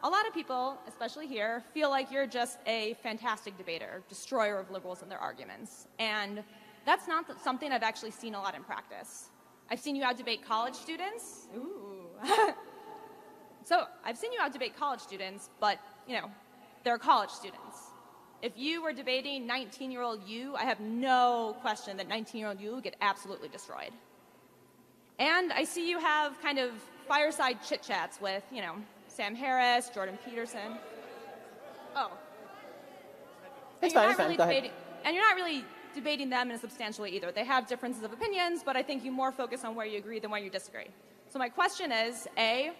a lot of people, especially here, feel like you're just a fantastic debater, destroyer of liberals and their arguments. And that's not something I've actually seen a lot in practice. I've seen you out-debate college students. Ooh. So I've seen you out-debate college students, but, you know, they're college students. If you were debating 19-year-old you, I have no question that 19-year-old you would get absolutely destroyed. And I see you have kind of fireside chit-chats with, you know, Sam Harris, Jordan Peterson. Oh. That's fine, go ahead. And you're not really debating them in a substantial way either. They have differences of opinions, but I think you more focus on where you agree than where you disagree. So my question is, A,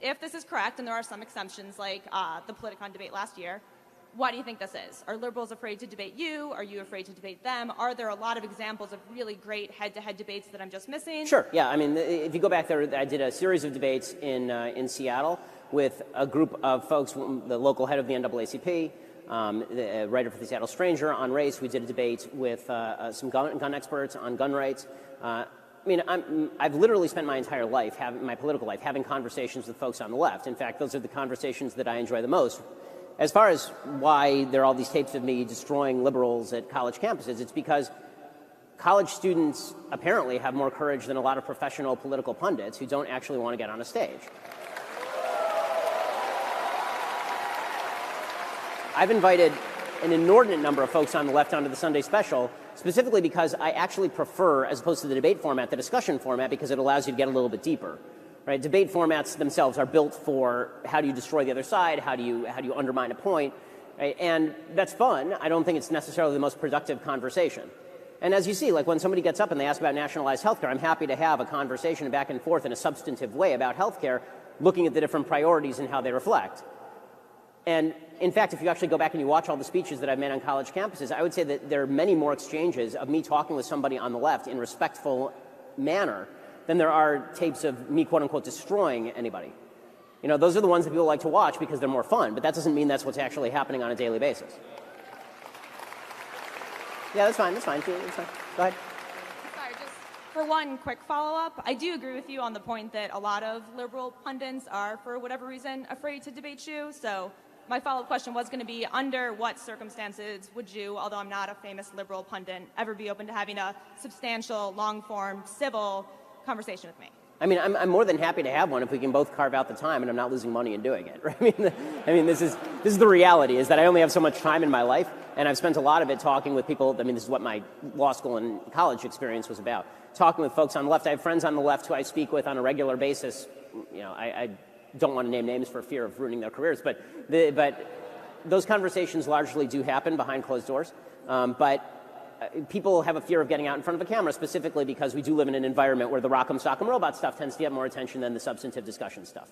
if this is correct, and there are some exceptions like the Politicon debate last year, why do you think this is? Are liberals afraid to debate you? Are you afraid to debate them? Are there a lot of examples of really great head-to-head debates that I'm just missing? Sure, yeah. I mean, if you go back there, I did a series of debates in Seattle with a group of folks, the local head of the NAACP, the writer for the Seattle Stranger on race. We did a debate with some gun experts on gun rights. I mean, I've literally spent my entire life, my political life, having conversations with folks on the left. In fact, those are the conversations that I enjoy the most. As far as why there are all these tapes of me destroying liberals at college campuses, it's because college students apparently have more courage than a lot of professional political pundits who don't actually want to get on a stage. I've invited an inordinate number of folks on the left onto the Sunday special, specifically because I actually prefer, as opposed to the debate format, the discussion format, because it allows you to get a little bit deeper. Right? Debate formats themselves are built for how do you destroy the other side, how do you undermine a point, right? And that's fun. I don't think it's necessarily the most productive conversation. And as you see, like when somebody gets up and they ask about nationalized healthcare, I'm happy to have a conversation back and forth in a substantive way about healthcare, looking at the different priorities and how they reflect. And in fact, if you actually go back and you watch all the speeches that I've made on college campuses, I would say that there are many more exchanges of me talking with somebody on the left in a respectful manner than there are tapes of me, quote-unquote, destroying anybody. You know, those are the ones that people like to watch because they're more fun, but that doesn't mean that's what's actually happening on a daily basis. Yeah, that's fine. That's fine. Go ahead. Sorry, just for one quick follow-up, I do agree with you on the point that a lot of liberal pundits are, for whatever reason, afraid to debate you. So my follow-up question was going to be, under what circumstances would you, although I'm not a famous liberal pundit, ever be open to having a substantial, long-form, civil conversation with me? I mean, I'm more than happy to have one if we can both carve out the time and I'm not losing money in doing it. Right? I mean, this is the reality, is that I only have so much time in my life, and I've spent a lot of it talking with people. I mean, this is what my law school and college experience was about, talking with folks on the left. I have friends on the left who I speak with on a regular basis. You know, I don't want to name names for fear of ruining their careers, but those conversations largely do happen behind closed doors. But people have a fear of getting out in front of a camera, specifically because we do live in an environment where the rock'em sock'em robot stuff tends to get more attention than the substantive discussion stuff.